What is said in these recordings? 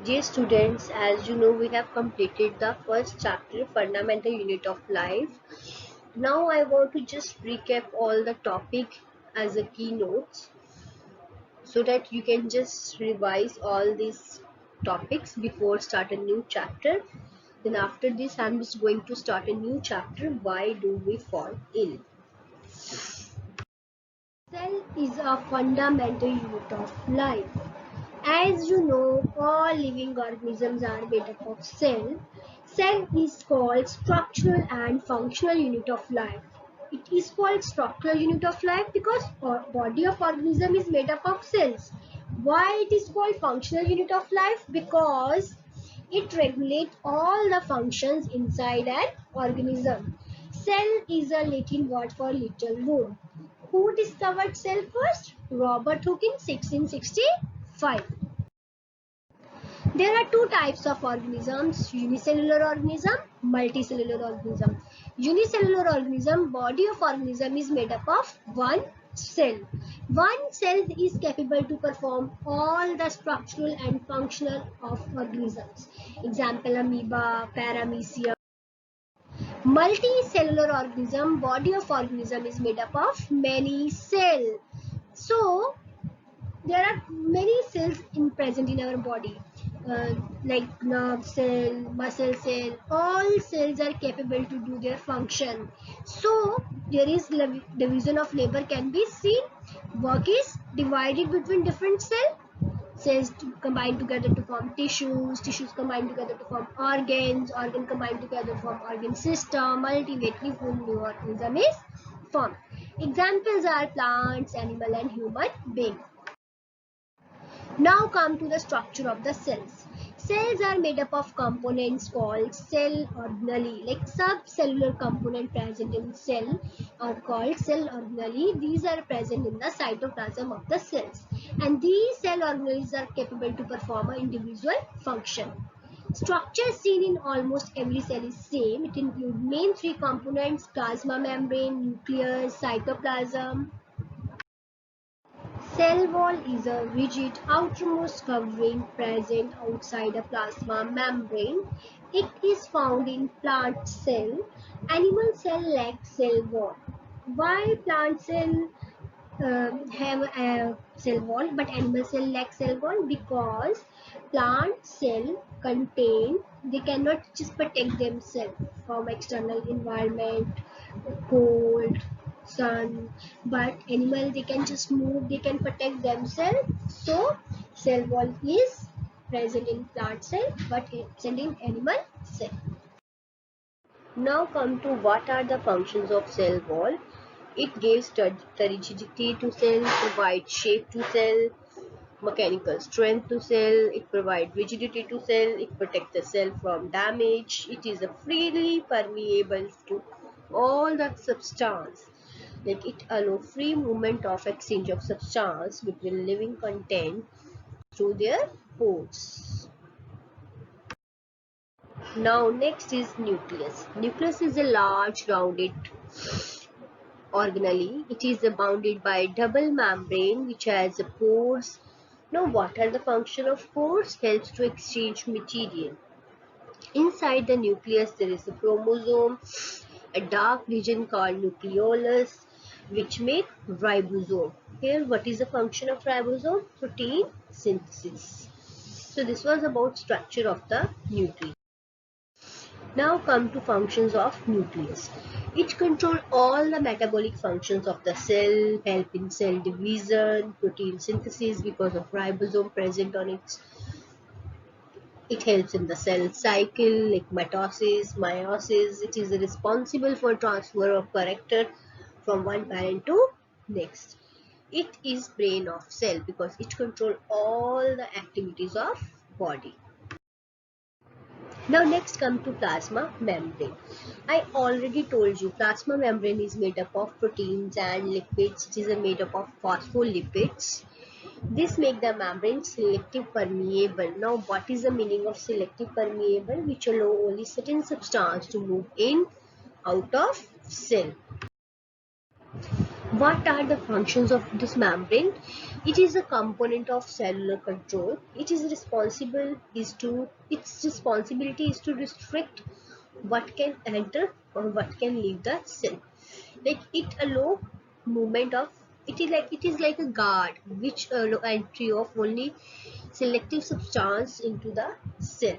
Dear students, as you know, we have completed the first chapter, Fundamental Unit of Life. Now I want to just recap all the topic as a keynotes so that you can just revise all these topics before start a new chapter. Then after this, I'm just going to start a new chapter. Why do we fall ill? Cell is a fundamental unit of life. As you know, all living organisms are made up of cell. Cell is called structural and functional unit of life. It is called structural unit of life because body of organism is made up of cells. Why it is called functional unit of life? Because it regulates all the functions inside an organism. Cell is a Latin word for little room. Who discovered cell first? Robert Hooke in 1665. There are two types of organisms, unicellular organism, multicellular organism. Unicellular organism, body of organism is made up of one cell. One cell is capable to perform all the structural and functional of organisms. Example, amoeba, paramecium. Multicellular organism, body of organism is made up of many cells. So, there are many cells present in our body, like nerve cell, muscle cell. All cells are capable to do their function. So there is division of labor can be seen. Work is divided between different cells. Cells combine together to form tissues. Tissues combine together to form organs. Organ combine together to form organ system. Ultimately, full new organism is formed. Examples are plants, animal, and human being. Now come to the structure of the cells. Cells are made up of components called cell organelle. Like subcellular component present in cell are called cell organelle. These are present in the cytoplasm of the cells. And these cell organelles are capable to perform an individual function. Structure seen in almost every cell is same. It includes main three components: plasma membrane, nucleus, cytoplasm. Cell wall is a rigid outermost covering present outside a plasma membrane. It is found in plant cell. Animal cell lack cell wall. Why plant cell have a cell wall but animal cell lack cell wall? Because plant cell contain, they cannot just protect themselves from external environment, cold, sun, but animal they can just move, they can protect themselves. So cell wall is present in plant cell but absent in animal cell. Now come to what are the functions of cell wall. It gives the rigidity to cell, provides shape to cell, mechanical strength to cell, it provides rigidity to cell, it protects the cell from damage, it is a freely permeable to all the substance. Like it allows free movement of exchange of substance between living content through their pores. Now next is nucleus. Nucleus is a large rounded organelle. It is bounded by double membrane which has pores. Now what are the function of pores? Helps to exchange material. Inside the nucleus there is a chromosome, a dark region called nucleolus which make ribosome. Here what is the function of ribosome? Protein synthesis. So this was about structure of the nucleus. Now come to functions of nucleus. It controls all the metabolic functions of the cell, help in cell division, protein synthesis because of ribosome present on it. It helps in the cell cycle like mitosis, meiosis. It is responsible for transfer of character from one parent to next. It is brain of cell because it controls all the activities of body. Now next come to plasma membrane. I already told you plasma membrane is made up of proteins and lipids. It is made up of phospholipids. This make the membrane selective permeable. Now what is the meaning of selective permeable? Which allow only certain substance to move in out of cell. What are the functions of this membrane? It is a component of cellular control. Its responsibility is to restrict what can enter or what can leave the cell. Like it allow movement of it is like a guard which allow entry of only selective substance into the cell.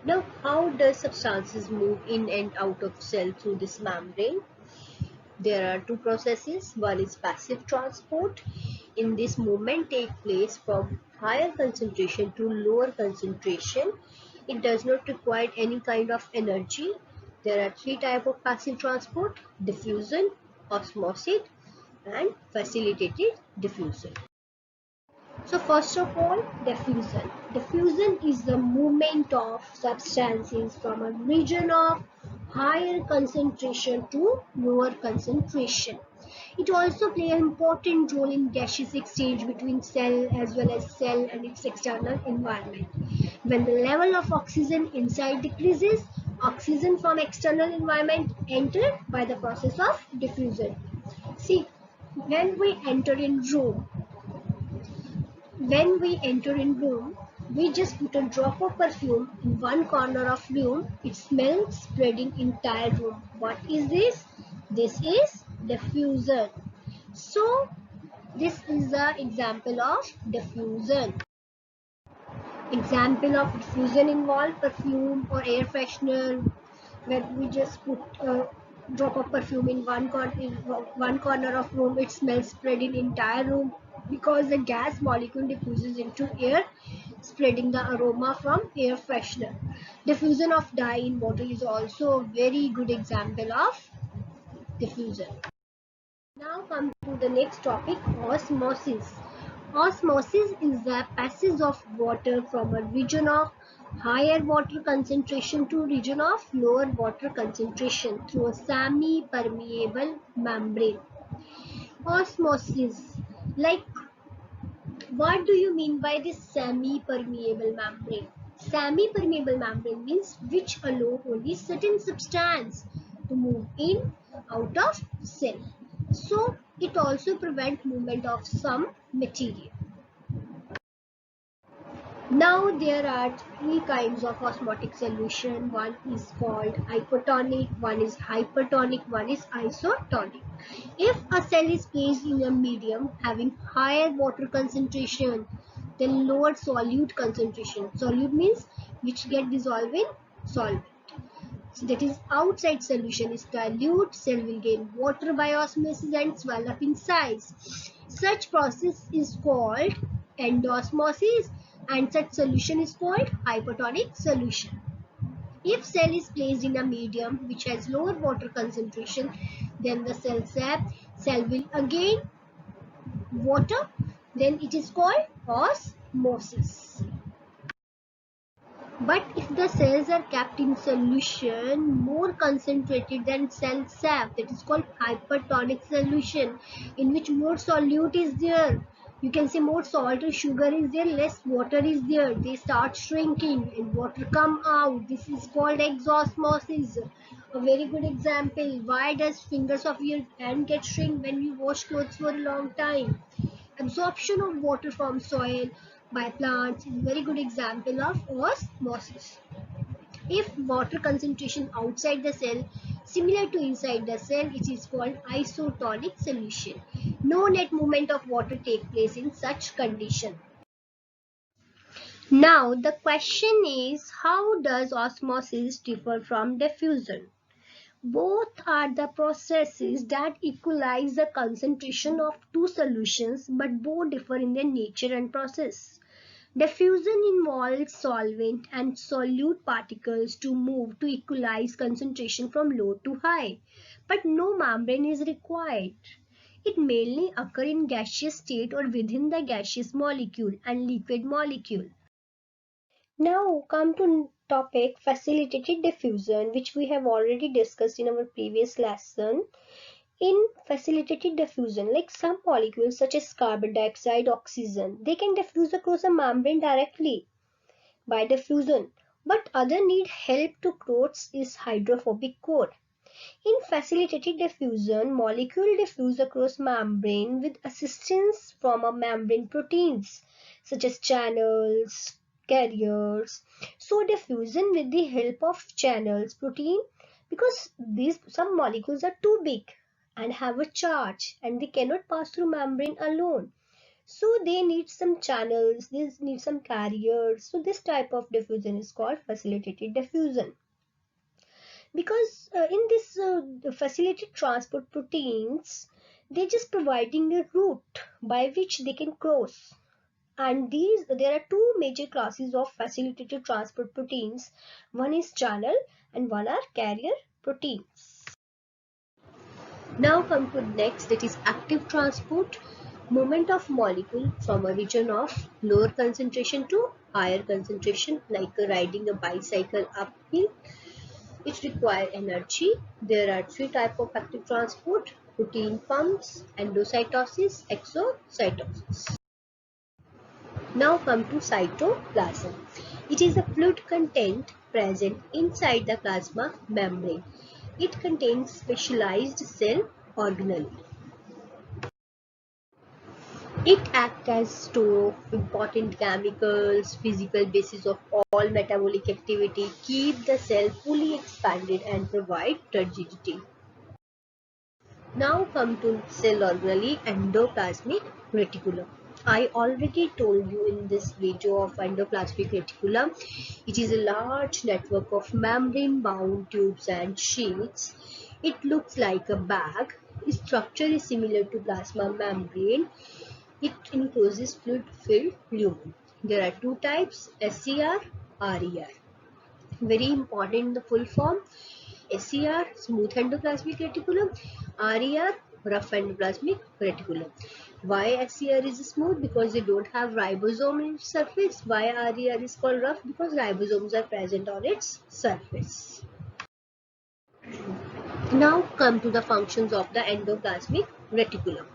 Now, how does substances move in and out of cell through this membrane? There are two processes. One is passive transport. In this, movement takes place from higher concentration to lower concentration. It does not require any kind of energy. There are three types of passive transport: diffusion, osmosis, and facilitated diffusion. So first of all, diffusion. Diffusion is the movement of substances from a region of higher concentration to lower concentration. It also plays an important role in gaseous exchange between cell as well as cell and its external environment. When the level of oxygen inside decreases, oxygen from external environment enter by the process of diffusion. See, when we enter in room, when we enter in room, we just put a drop of perfume in one corner of room. It smells spreading entire room. What is this? This is diffusion. So this is the example of diffusion. Example of diffusion involve perfume or air freshener, where we just put a drop of perfume in one corner of room. It smells spread in entire room because the gas molecule diffuses into air, spreading the aroma from air freshener. Diffusion of dye in bottle is also a very good example of diffusion. Now come to the next topic, osmosis. Osmosis is the passage of water from a region of higher water concentration to region of lower water concentration through a semi-permeable membrane. Osmosis, like what do you mean by this semi-permeable membrane? Semi-permeable membrane means which allow only certain substance to move in out of cell. So it also prevents movement of some material. Now there are three kinds of osmotic solution. One is called hypotonic, one is hypertonic, one is isotonic. If a cell is placed in a medium having higher water concentration than lower solute concentration, solute means which get dissolved in solvent. So that is outside solution is dilute, cell will gain water by osmosis and swell up in size. Such process is called endosmosis and such solution is called hypotonic solution. If cell is placed in a medium which has lower water concentration, then the cell will again water, then it is called osmosis. But if the cells are kept in solution more concentrated than cell sap, that is called hypertonic solution, in which more solute is there. You can say more salt or sugar is there, less water is there. They start shrinking and water come out. This is called exosmosis. A very good example. Why does fingers of your hand get shrink when you wash clothes for a long time? Absorption of water from soil by plants is a very good example of osmosis. If water concentration outside the cell similar to inside the cell, it is called isotonic solution. No net movement of water take place in such condition. Now the question is, how does osmosis differ from diffusion? Both are the processes that equalize the concentration of two solutions, but both differ in their nature and process. Diffusion involves solvent and solute particles to move to equalize concentration from low to high, but no membrane is required. It mainly occurs in gaseous state or within the gaseous molecule and liquid molecule. Now come to topic facilitated diffusion, which we have already discussed in our previous lesson. In facilitated diffusion, like some molecules such as carbon dioxide, oxygen, they can diffuse across a membrane directly by diffusion, but other need help to cross its hydrophobic core. In facilitated diffusion, molecules diffuse across membrane with assistance from a membrane proteins such as channels, carriers. So diffusion with the help of channels protein, because these some molecules are too big and have a charge and they cannot pass through membrane alone. So they need some channels, they need some carriers. So this type of diffusion is called facilitated diffusion. Because in this facilitated transport proteins, they're just providing a route by which they can cross. And there are two major classes of facilitated transport proteins. One is channel and one are carrier proteins. Now come to next, that is active transport. Movement of molecule from a region of lower concentration to higher concentration, like riding a bicycle uphill. It requires energy. There are three types of active transport: protein pumps, endocytosis, exocytosis. Now come to cytoplasm. It is a fluid content present inside the plasma membrane. It contains specialized cell organelle. It acts as store of important chemicals, physical basis of all metabolic activity, keep the cell fully expanded and provide turgidity. Now come to cell organelle, endoplasmic reticulum. I already told you in this video of endoplasmic reticulum. It is a large network of membrane-bound tubes and sheets. It looks like a bag. Its structure is similar to plasma membrane. It encloses fluid-filled lumen. There are two types: SCR, RER. Very important, the full form: SCR, smooth endoplasmic reticulum; RER, rough endoplasmic reticulum. Why SCR is smooth? Because they don't have ribosome in its surface. Why RER is called rough? Because ribosomes are present on its surface. Now come to the functions of the endoplasmic reticulum.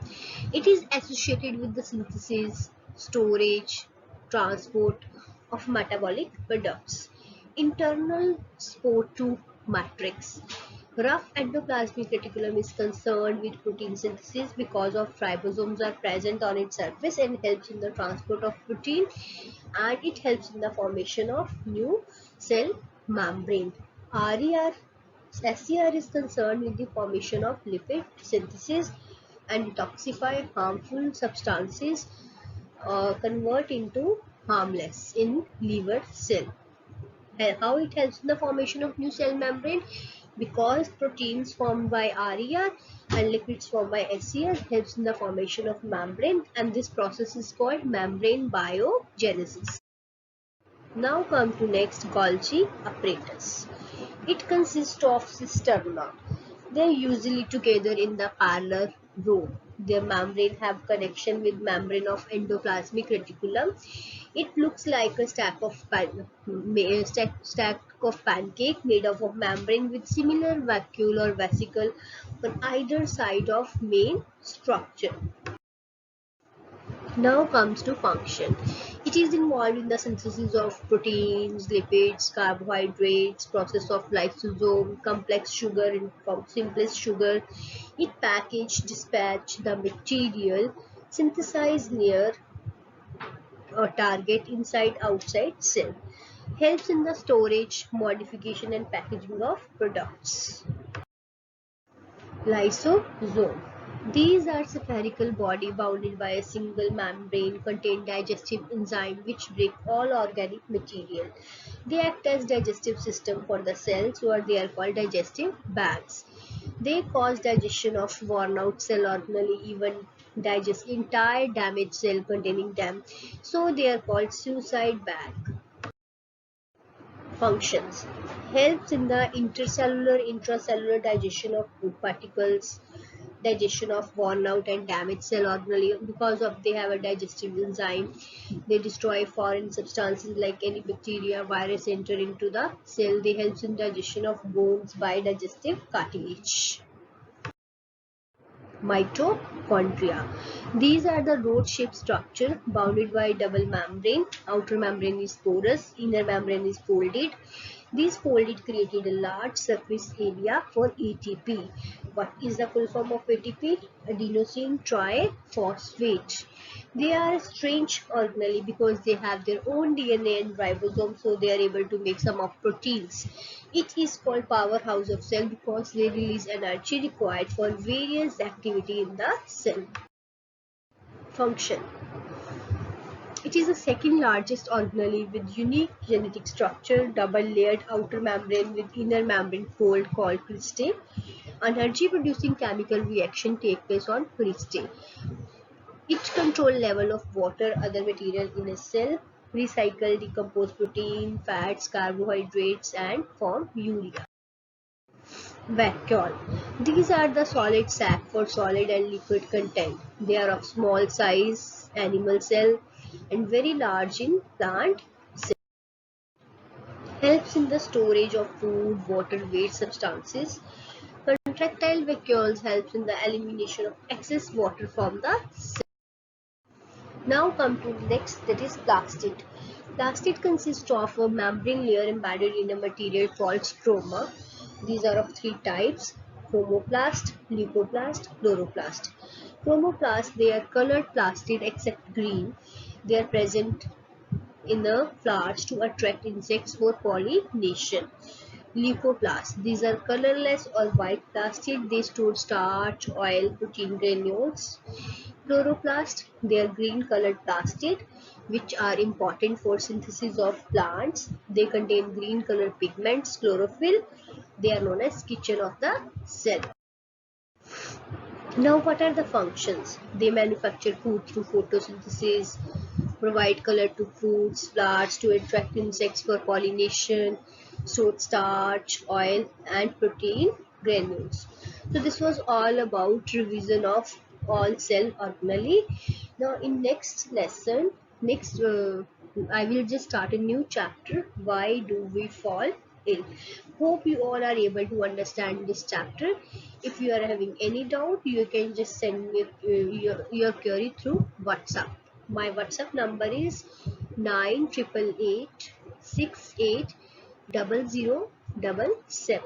It is associated with the synthesis, storage, transport of metabolic products. Internal SPO2 matrix. Rough endoplasmic reticulum is concerned with protein synthesis because of ribosomes are present on its surface and helps in the transport of protein, and it helps in the formation of new cell membrane. RER SCR is concerned with the formation of lipid synthesis and detoxify harmful substances, convert into harmless in liver cell. And how it helps in the formation of new cell membrane? Because proteins formed by RER and lipids formed by SCR helps in the formation of membrane, and this process is called membrane biogenesis. Now come to next, Golgi apparatus. It consists of cisterna. They are usually together in the parallel row. Their membrane have connection with membrane of endoplasmic reticulum. It looks like a stack of pancake made up of membrane with similar vacuole or vesicle on either side of main structure. Now comes to function. It is involved in the synthesis of proteins, lipids, carbohydrates, process of lysosome, complex sugar and simplest sugar. It package, dispatch the material, synthesize near a target inside outside cell. Helps in the storage, modification and packaging of products. Lysosome. These are spherical body bounded by a single membrane contain digestive enzyme which break all organic material. They act as digestive system for the cells, or they are called digestive bags. They cause digestion of worn out cell organelle, even digest entire damaged cell containing them. So they are called suicide bag. Functions. Helps in the intercellular, intracellular digestion of food particles, digestion of worn out and damaged cell organelle. Because of they have a digestive enzyme, they destroy foreign substances like any bacteria, virus enter into the cell. They help in digestion of bones by digestive cartilage. Mitochondria. These are the rod-shaped structure bounded by double membrane. Outer membrane is porous, inner membrane is folded. These folded created a large surface area for ATP. What is the full form of ATP? Adenosine triphosphate. They are strange organelle because they have their own DNA and ribosome, so they are able to make some of proteins. It is called powerhouse of cell because they release energy required for various activity in the cell. Function. It is the second largest organelle with unique genetic structure, double-layered outer membrane with inner membrane fold called cristae. Energy-producing chemical reaction take place on cristae. It controls level of water, other material in a cell, recycle, decompose protein, fats, carbohydrates, and form urea. Vacuole. These are the solid sac for solid and liquid content. They are of small size, animal cell, and very large in plant cell. Helps in the storage of food, water, waste substances. Contractile vacuoles helps in the elimination of excess water from the cell. Now come to the next, that is plastid. Plastid consists of a membrane layer embedded in a material called stroma. These are of three types: chromoplast, leucoplast, chloroplast. Chromoplast, they are colored plastid except green. They are present in the flowers to attract insects for pollination. Leucoplasts, these are colorless or white plastid. They store starch, oil, protein granules. Chloroplast, they are green colored plastid which are important for synthesis of plants. They contain green colored pigments, chlorophyll. They are known as kitchen of the cell. Now what are the functions? They manufacture food through photosynthesis, provide color to fruits, flowers to attract insects for pollination, store starch, oil and protein granules. So this was all about revision of all cell organelle. Now in next lesson, I will just start a new chapter. Why do we fall ill? Hope you all are able to understand this chapter. If you are having any doubt, you can just send me your query through WhatsApp. My WhatsApp number is 9888 680077.